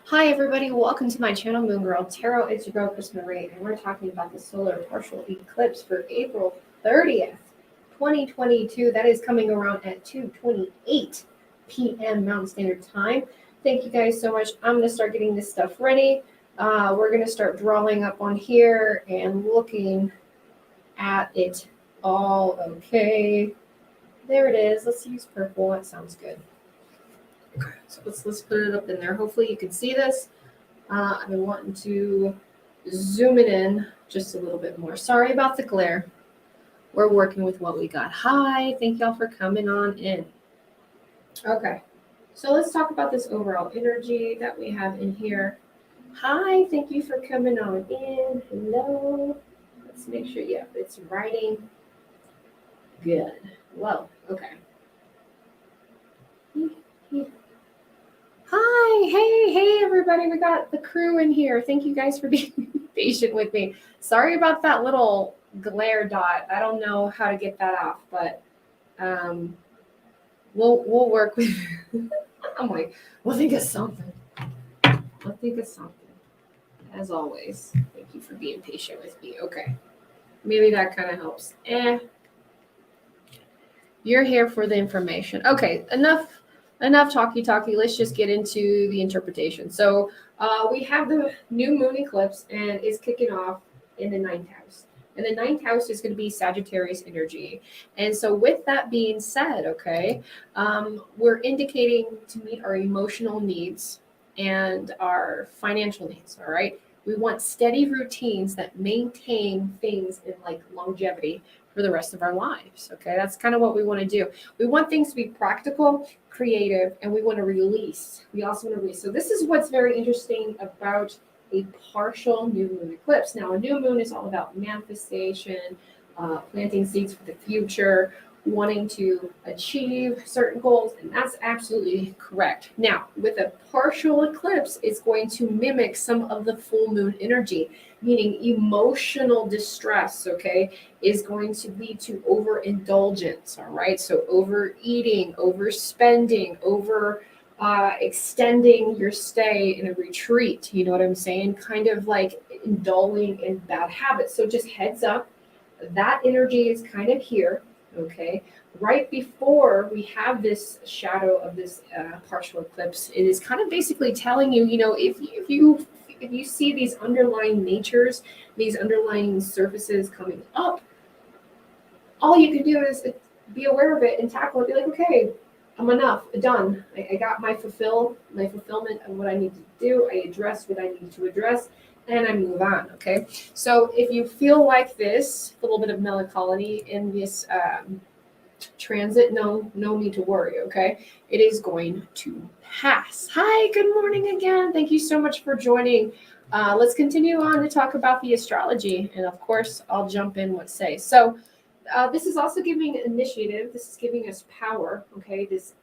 Hi everybody, welcome to my channel Moon Girl Tarot. It's your girl Chris Marie, and we're talking about the solar partial eclipse for April 30th, 2022. That is coming around at 2:28 p.m. Mountain Standard Time. Thank you guys so much. I'm going to start getting this stuff ready. We're going to start drawing up on here and looking at it all. Okay, there it is. Let's use purple. That sounds good. Okay, so let's put it up in there. Hopefully you can see this. I've been wanting to zoom it in just a little bit more. Sorry about the glare. We're working with what we got. Hi, thank y'all for coming on in. Okay, so let's talk about this overall energy that we have in here. Hi, thank you for coming on in. Hello. Let's make sure, yeah, it's writing. Good. Well, okay. Hi, hey, everybody. We got the crew in here. Thank you guys for being patient with me. Sorry about that little glare dot. I don't know how to get that off, but we'll work with I'm like, we'll think of something. We'll think of something. As always. Thank you for being patient with me. Okay. Maybe that kind of helps. You're here for the information. Okay, enough talky. Let's just get into the interpretation. So we have the new moon eclipse, and it's kicking off in the 9th house. And the 9th house is going to be Sagittarius energy. And so with that being said, okay, we're indicating to meet our emotional needs and our financial needs, all right? We want steady routines that maintain things in like longevity for the rest of our lives, okay? That's kind of what we want to do. We want things to be practical, creative, and we want to release. We also want to release. So this is what's very interesting about a partial new moon eclipse. Now, a new moon is all about manifestation, planting seeds for the future, wanting to achieve certain goals, and that's absolutely correct. Now, with a partial eclipse, it's going to mimic some of the full moon energy, meaning emotional distress, okay, is going to lead to overindulgence, all right? So overeating, overspending, extending your stay in a retreat, you know what I'm saying? Kind of like indulging in bad habits. So just heads up, that energy is kind of here. Okay, right before we have this shadow of this partial eclipse, it is kind of basically telling you, if you see these underlying natures, these underlying surfaces coming up, all you can do is be aware of it and tackle it. Be like, okay, I'm enough, done. I got my fulfillment of what I need to do. I address what I need to address, and I move on, okay? So if you feel like this, a little bit of melancholy in this transit, no need to worry, okay? It is going to pass. Hi, good morning again. Thank you so much for joining. Let's continue on to talk about the astrology, and of course, I'll jump in what say. So this is also giving initiative. This is giving us power, okay? This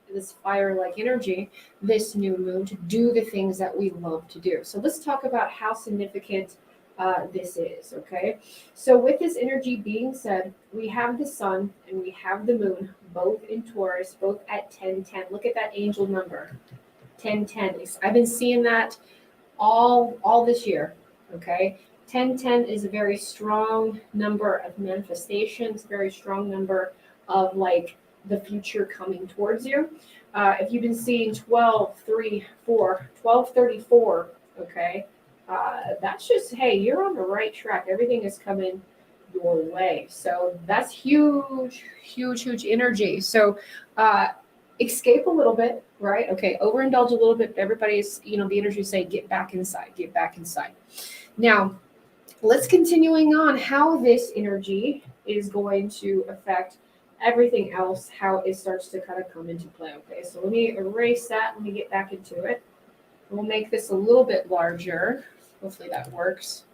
fire-like energy, this new moon, to do the things that we love to do. So let's talk about how significant this is, okay? So with this energy being said, we have the sun and we have the moon, both in Taurus, both at 1010. Look at that angel number, 1010. I've been seeing that all this year, okay? 1010 is a very strong number of manifestations, very strong number of like the future coming towards you. If you've been seeing 1234, okay, that's just, hey, you're on the right track. Everything is coming your way. So that's huge energy. So escape a little bit, right? Okay, overindulge a little bit. Everybody's, the energy say, get back inside. Now, let's continuing on how this energy is going to affect everything else, how it starts to kind of come into play. Okay, so let me erase that. Let me get back into it. We'll make this a little bit larger. Hopefully that works.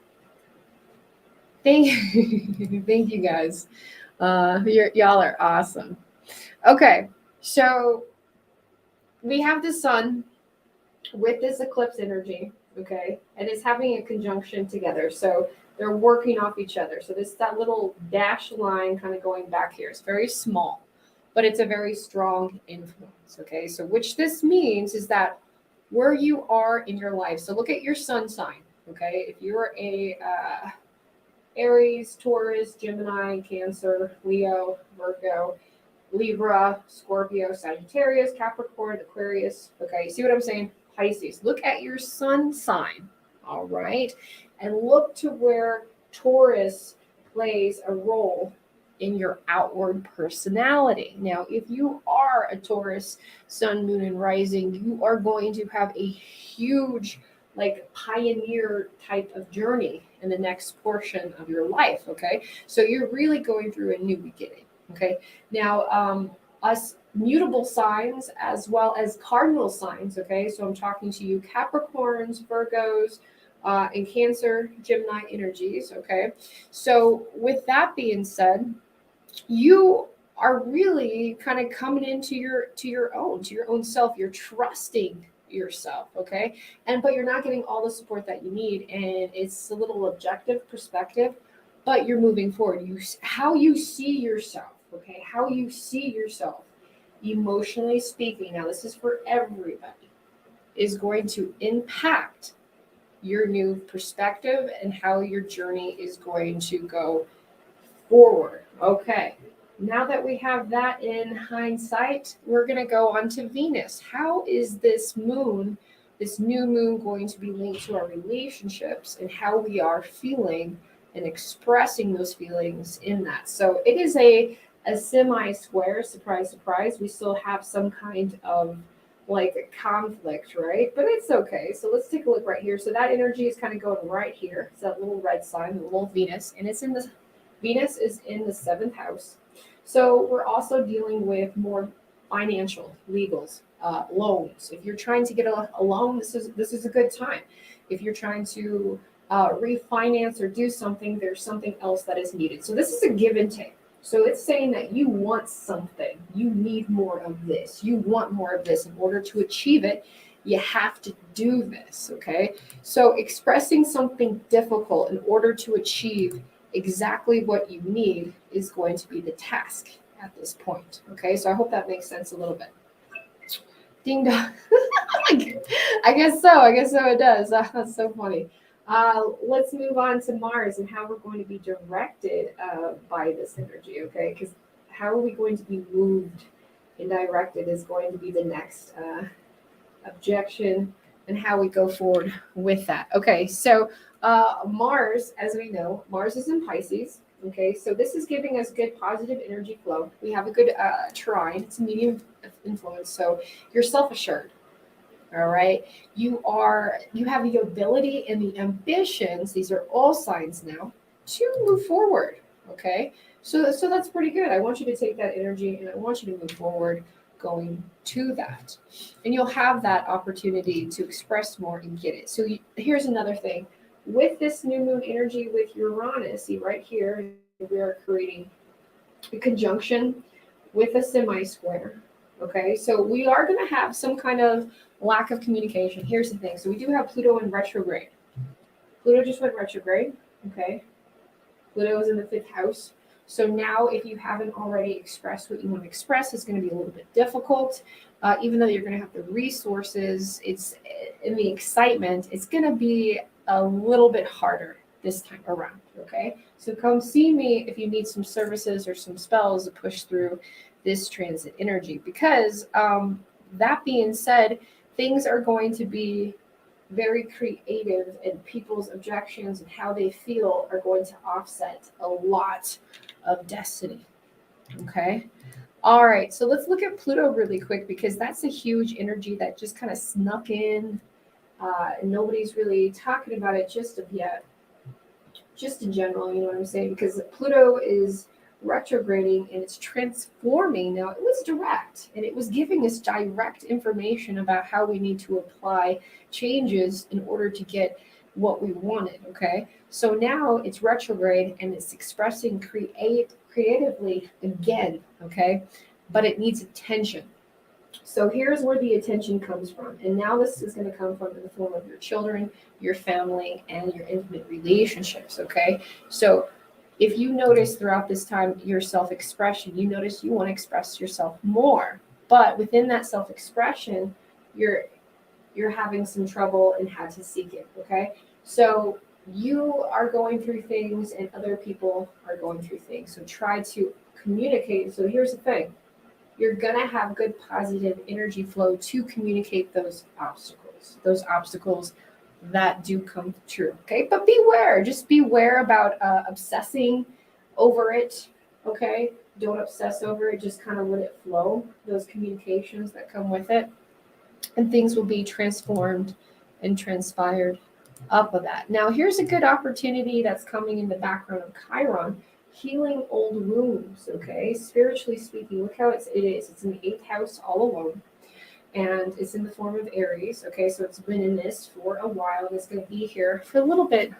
Thank you guys. Y'all are awesome. Okay, so we have the sun with this eclipse energy, okay, and it's having a conjunction together. So they're working off each other. So that little dashed line kind of going back here. It's very small, but it's a very strong influence, okay? So which this means is that where you are in your life. So look at your sun sign, okay? If you're a Aries, Taurus, Gemini, Cancer, Leo, Virgo, Libra, Scorpio, Sagittarius, Capricorn, Aquarius. Okay, you see what I'm saying? Pisces. Look at your sun sign, all right? And look to where Taurus plays a role in your outward personality. Now, if you are a Taurus, sun, moon, and rising, you are going to have a huge, like, pioneer type of journey in the next portion of your life. Okay, so you're really going through a new beginning. Okay, now us mutable signs as well as cardinal signs. Okay, so I'm talking to you Capricorns, Virgos, and Cancer, Gemini energies. Okay, so with that being said, you are really kind of coming into your own self. You're trusting yourself, okay? And but you're not getting all the support that you need, and it's a little objective perspective, but you're moving forward. How you see yourself, okay? How you see yourself emotionally speaking. Now this is for everybody, is going to impact your new perspective and how your journey is going to go forward. Okay. Now that we have that in hindsight, we're going to go on to Venus. How is this moon, this new moon, going to be linked to our relationships and how we are feeling and expressing those feelings in that? So it is a semi-square, surprise, surprise. We still have some kind of like a conflict, right? But it's okay. So let's take a look right here. So that energy is kind of going right here. It's that little red sign, the little Venus, and it's in the Venus is in the 7th house. So we're also dealing with more financial, legals, loans. If you're trying to get a loan, this is a good time. If you're trying to refinance or do something, there's something else that is needed. So this is a give and take. So it's saying that you want something, you need more of this, you want more of this. In order to achieve it, you have to do this, okay? So expressing something difficult in order to achieve exactly what you need is going to be the task at this point, okay? So I hope that makes sense a little bit. Ding dong. I guess so it does. That's so funny. Let's move on to Mars and how we're going to be directed by this energy, okay? Because how are we going to be moved and directed is going to be the next objection and how we go forward with that. Okay, so Mars, as we know, Mars is in Pisces. Okay, so this is giving us good positive energy flow. We have a good trine. It's a medium influence, so you're self-assured. All right, you have the ability and the ambitions. These are all signs now to move forward. Okay, so that's pretty good. I want you to take that energy and I want you to move forward going to that, and you'll have that opportunity to express more and get it. So here's another thing with this new moon energy with Uranus. See right here, we are creating a conjunction with a semi-square. Okay, so we are going to have some kind of lack of communication. Here's the thing. So we do have Pluto in retrograde. Pluto just went retrograde. Okay, Pluto is in the 5th house. So now if you haven't already expressed what you want to express, it's going to be a little bit difficult. Even though you're going to have the resources, it's in the excitement, it's going to be a little bit harder this time around. Okay, so come see me if you need some services or some spells to push through this transit energy, because that being said, things are going to be very creative, and people's objections and how they feel are going to offset a lot of destiny. Okay. All right. So let's look at Pluto really quick, because that's a huge energy that just kind of snuck in. And nobody's really talking about it just of yet. Just in general, you know what I'm saying? Because Pluto is retrograding and it's transforming. Now, it was direct and it was giving us direct information about how we need to apply changes in order to get what we wanted. Okay, so now it's retrograde and it's expressing creatively again. Okay, but it needs attention. So here's where the attention comes from, and now this is going to come from in the form of your children, your family, and your intimate relationships. Okay, so if you notice throughout this time your self-expression, you notice you want to express yourself more, but within that self-expression, you're you're having some trouble and had to seek it, okay? So you are going through things and other people are going through things. So try to communicate. So here's the thing. You're going to have good positive energy flow to communicate those obstacles that do come true, okay? But beware, just beware about obsessing over it, okay? Don't obsess over it, just kind of let it flow, those communications that come with it, and things will be transformed and transpired up of that. Now, here's a good opportunity that's coming in the background of Chiron, healing old wounds, okay? Spiritually speaking, look how it is. It's in the 8th house all alone, and it's in the form of Aries, okay? So it's been in this for a while, and it's going to be here for a little bit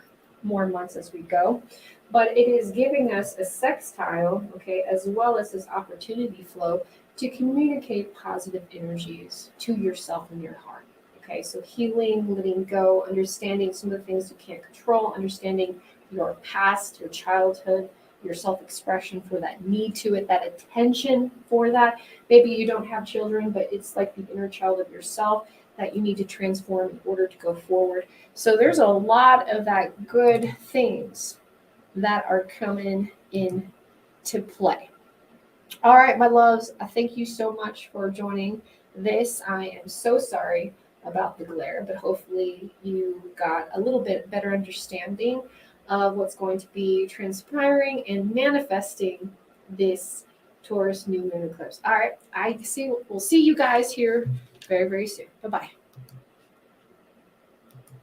more months as we go. But it is giving us a sextile, okay, as well as this opportunity flow to communicate positive energies to yourself and your heart. Okay, so healing, letting go, understanding some of the things you can't control, understanding your past, your childhood, your self-expression for that need to it, that attention for that. Maybe you don't have children, but it's like the inner child of yourself that you need to transform in order to go forward. So there's a lot of that good things that are coming in to play. All right, my loves, I thank you so much for joining this. I am so sorry about the glare, but hopefully you got a little bit better understanding of what's going to be transpiring and manifesting this Taurus new moon eclipse. All right, we'll see you guys here very, very soon. Bye-bye.